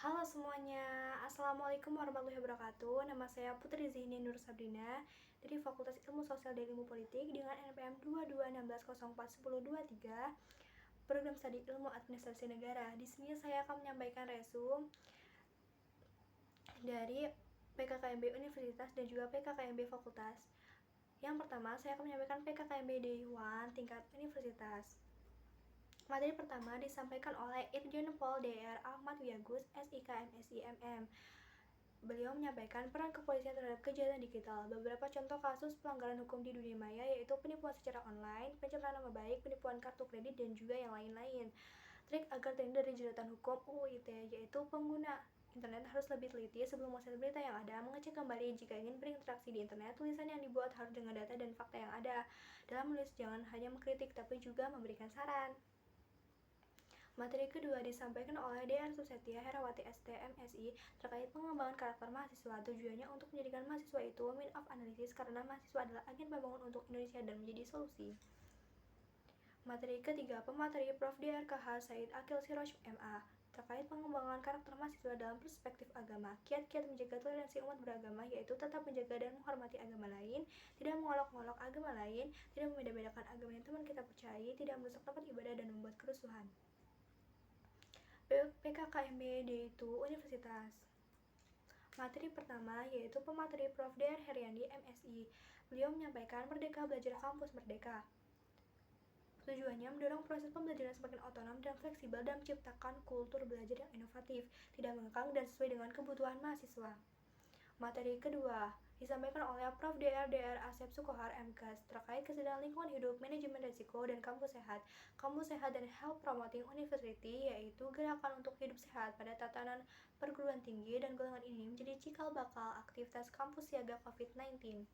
Halo semuanya, Assalamualaikum warahmatullahi wabarakatuh. Nama saya Putri Zihni Nur Sabrina dari Fakultas Ilmu Sosial dan Ilmu Politik dengan NPM 2216041023 Program Studi Ilmu Administrasi Negara. Di sini saya akan menyampaikan resume dari PKKMB Universitas dan juga PKKMB Fakultas. Yang pertama, saya akan menyampaikan PKKMB Day 1 tingkat universitas. Materi pertama disampaikan oleh Irjen Pol Dr. Ahmad Wiyagus, SIK MSI MM. Beliau menyampaikan peran kepolisian terhadap kejahatan digital. Beberapa contoh kasus pelanggaran hukum di dunia maya yaitu penipuan secara online, pencemaran nama baik, penipuan kartu kredit, dan juga yang lain-lain. Trik agar terhindar dari jeratan hukum UU ITE yaitu pengguna internet harus lebih teliti sebelum mengakses berita yang ada, mengecek kembali jika ingin berinteraksi di internet, tulisan yang dibuat harus dengan data dan fakta yang ada. Dalam menulis jangan hanya mengkritik tapi juga memberikan saran. Materi kedua disampaikan oleh Dr. Susetya Herawati ST MSI terkait pengembangan karakter mahasiswa. Tujuannya untuk menjadikan mahasiswa itu mean of analysis karena mahasiswa adalah agen pembangun untuk Indonesia dan menjadi solusi. Materi ketiga, pemateri Prof. Dr. Said Akil Siroj MA terkait pengembangan karakter mahasiswa dalam perspektif agama. Kiat-kiat menjaga toleransi umat beragama yaitu tetap menjaga dan menghormati agama lain, tidak mengolok-olok agama lain, tidak membeda-bedakan agama yang teman kita percayai, tidak merusak tempat ibadah dan membuat kerusuhan. PKKMB yaitu Universitas. Materi pertama yaitu pemateri Prof. Dr. Heriandi MSI. Beliau menyampaikan Merdeka Belajar Kampus Merdeka. Tujuannya mendorong proses pembelajaran semakin otonom dan fleksibel dan menciptakan kultur belajar yang inovatif, tidak mengekang dan sesuai dengan kebutuhan mahasiswa. Materi kedua disampaikan oleh Prof. Dr. Asep Sukohar MKes terkait kesadaran lingkungan hidup, manajemen risiko, dan kampus sehat. Kampus sehat dan health promoting university yaitu gerakan untuk hidup sehat pada tatanan perguruan tinggi dan golongan ini menjadi cikal bakal aktivitas kampus siaga COVID-19.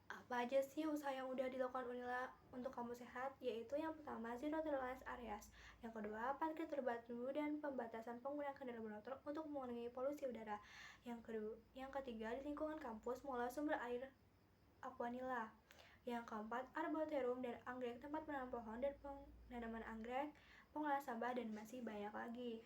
Apa aja sih usaha yang udah dilakukan Unila untuk kampus sehat? Yaitu yang pertama Zero Tolerance Areas, yang kedua parkir terpadu dan pembatasan penggunaan kendaraan bermotor untuk mengurangi polusi udara, yang ketiga di lingkungan kampus mengolah sumber air Aquanila, yang keempat arboretum dan anggrek tempat menanam pohon dan penanaman anggrek, pengolahan sampah, dan masih banyak lagi.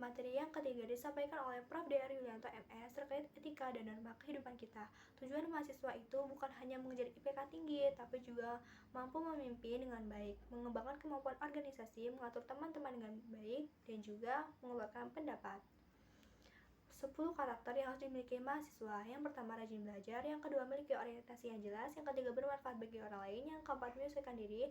Materi yang ketiga disampaikan oleh Prof. Dr. Yulianto MS terkait etika dan norma kehidupan kita. Tujuan mahasiswa itu bukan hanya mengejar IPK tinggi, tapi juga mampu memimpin dengan baik, mengembangkan kemampuan organisasi, mengatur teman-teman dengan baik, dan juga mengeluarkan pendapat. 10 karakter yang harus dimiliki mahasiswa. Yang pertama rajin belajar, yang kedua memiliki orientasi yang jelas, yang ketiga bermanfaat bagi orang lain, yang keempat menyesuaikan diri,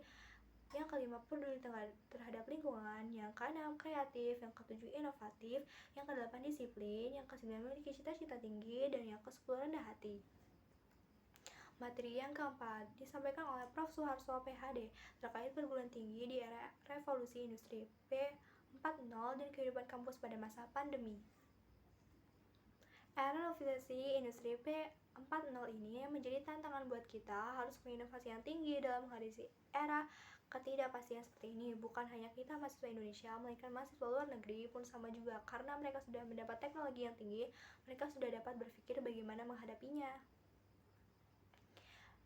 yang kelima peduli terhadap lingkungan, yang keenam kreatif, yang ketujuh inovatif, yang kedelapan disiplin, yang kesembilan memiliki cita-cita tinggi, dan yang kesepuluh rendah hati. Materi yang keempat disampaikan oleh Prof. Suharso PhD terkait perguruan tinggi di era revolusi industri P4.0 dan kehidupan kampus pada masa pandemi. Era revolusi industri P4.0 ini menjadi tantangan buat kita harus berinovasi yang tinggi dalam menghadapi era ketidakpastian seperti ini. Bukan hanya kita mahasiswa Indonesia, melainkan mahasiswa luar negeri pun sama juga, karena mereka sudah mendapat teknologi yang tinggi, mereka sudah dapat berpikir bagaimana menghadapinya.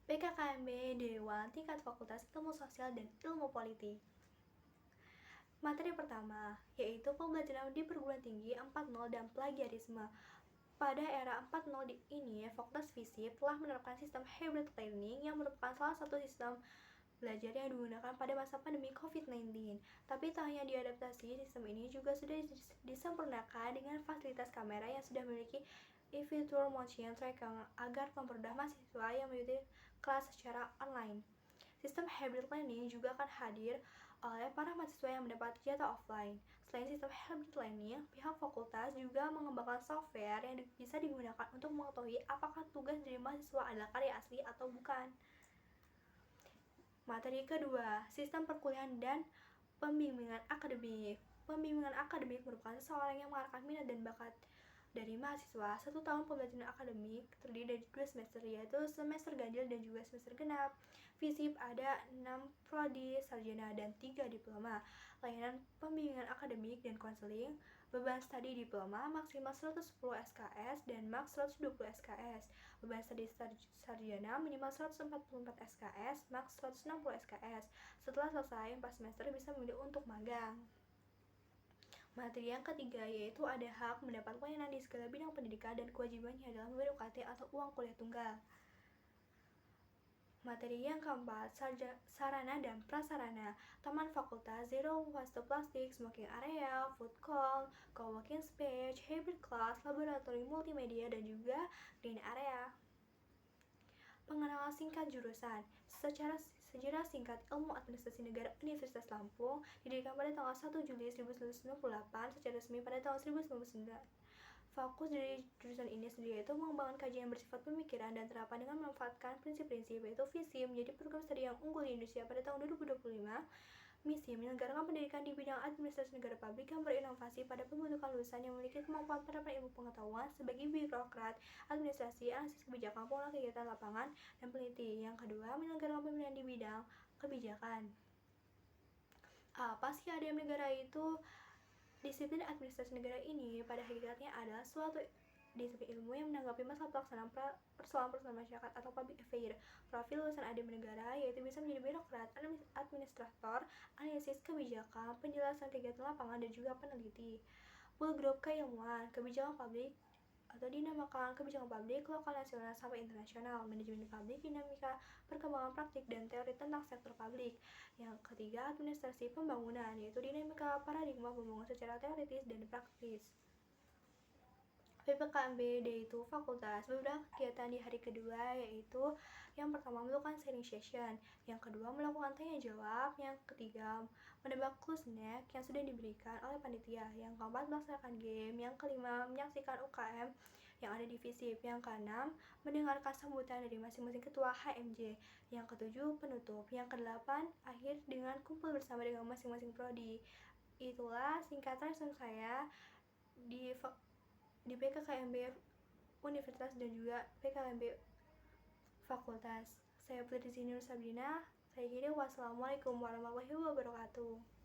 PKKMB Dewan tingkat Fakultas Ilmu Sosial dan Ilmu Politik. Materi pertama yaitu pembelajaran di perguruan tinggi 4.0 dan plagiarisme. Pada era 4.0 ini, Fakultas FISIP telah menerapkan sistem hybrid learning yang merupakan salah satu sistem belajar yang digunakan pada masa pandemi COVID-19. Tapi tak hanya diadaptasi, sistem ini juga sudah disempurnakan dengan fasilitas kamera yang sudah memiliki virtual motion tracking agar mempermudah mahasiswa yang mengikuti kelas secara online. Sistem hybrid learning juga akan hadir oleh para mahasiswa yang mendapat jatah offline. Selain sistem hybrid learning, pihak fakultas juga mengembangkan software yang bisa digunakan untuk mengetahui apakah tugas dari mahasiswa adalah karya asli atau bukan. Materi kedua, sistem perkuliahan dan pembimbingan akademik. Pembimbingan akademik merupakan seseorang yang mengarahkan minat dan bakat dari mahasiswa. 1 tahun pembelajaran akademik terdiri dari 2 semester, yaitu semester ganjil dan juga semester genap. FISIP ada 6 prodi sarjana dan 3 diploma. Layanan pembimbingan akademik dan konseling, beban studi diploma maksimal 110 SKS dan maks 120 SKS. Beban studi sarjana minimal 144 SKS, maks 160 SKS. Setelah selesai 4 semester bisa memilih untuk magang. Materi yang ketiga yaitu ada hak mendapat pelayanan di segala bidang pendidikan dan kewajibannya dalam membayar UKT atau uang kuliah tunggal. Materi yang keempat, sarana dan prasarana, taman fakultas, zero waste plastik, smoking area, food court, co-working space, hybrid class, laboratorium multimedia, dan juga green area. Pengenalan singkat jurusan. Sejarah singkat Ilmu Administrasi Negara Universitas Lampung didirikan pada tanggal 1 Juli 1998 secara resmi pada tahun 1999. Fokus dari jurusan ini sendiri yaitu mengembangkan kajian bersifat pemikiran dan terapan dengan memanfaatkan prinsip-prinsip, yaitu visi menjadi program studi yang unggul di Indonesia pada tahun 2025. Misi menyelenggarakan pendidikan di bidang administrasi negara publik yang berinovasi pada pembentukan lulusan yang memiliki kemampuan penerapan ilmu pengetahuan sebagai birokrat, administrasi, analisis kebijakan, pengelola kegiatan lapangan, dan peneliti. Yang kedua, menyelenggarakan pemilihan di bidang kebijakan. Apa sih ADM negara itu? Disiplin administrasi negara ini pada hakikatnya adalah suatu disiplin ilmu yang menanggapi masalah pelaksanaan persoalan-persoalan masyarakat atau public affair. Profil lulusan ADM negara yaitu bisa menjadi birokrat, administrator, analisis kebijakan, penjelasan kegiatan lapangan, dan juga peneliti. Full group keilmuan, kebijakan publik atau dinamakan kebijakan publik lokal, nasional, sampai internasional, manajemen publik, dinamika perkembangan praktik dan teori tentang sektor publik. Yang ketiga, administrasi pembangunan, yaitu dinamika paradigma pembangunan secara teoritis dan praktis. PPKMB itu fakultas. Beberapa kegiatan di hari kedua yaitu yang pertama melakukan sharing session, yang kedua melakukan tanya jawab, yang ketiga menebak clue snack yang sudah diberikan oleh panitia, yang keempat melaksanakan game, yang kelima menyaksikan UKM yang ada di FISIP, yang keenam mendengarkan sambutan dari masing-masing ketua HMJ, yang ketujuh penutup, yang kedelapan akhir dengan kumpul bersama dengan masing-masing prodi. Itulah singkatan saya di PKKMB Universitas dan juga PKKMB Fakultas. Saya Putri Zinur Sabrina. Saya kira wassalamualaikum warahmatullahi wabarakatuh.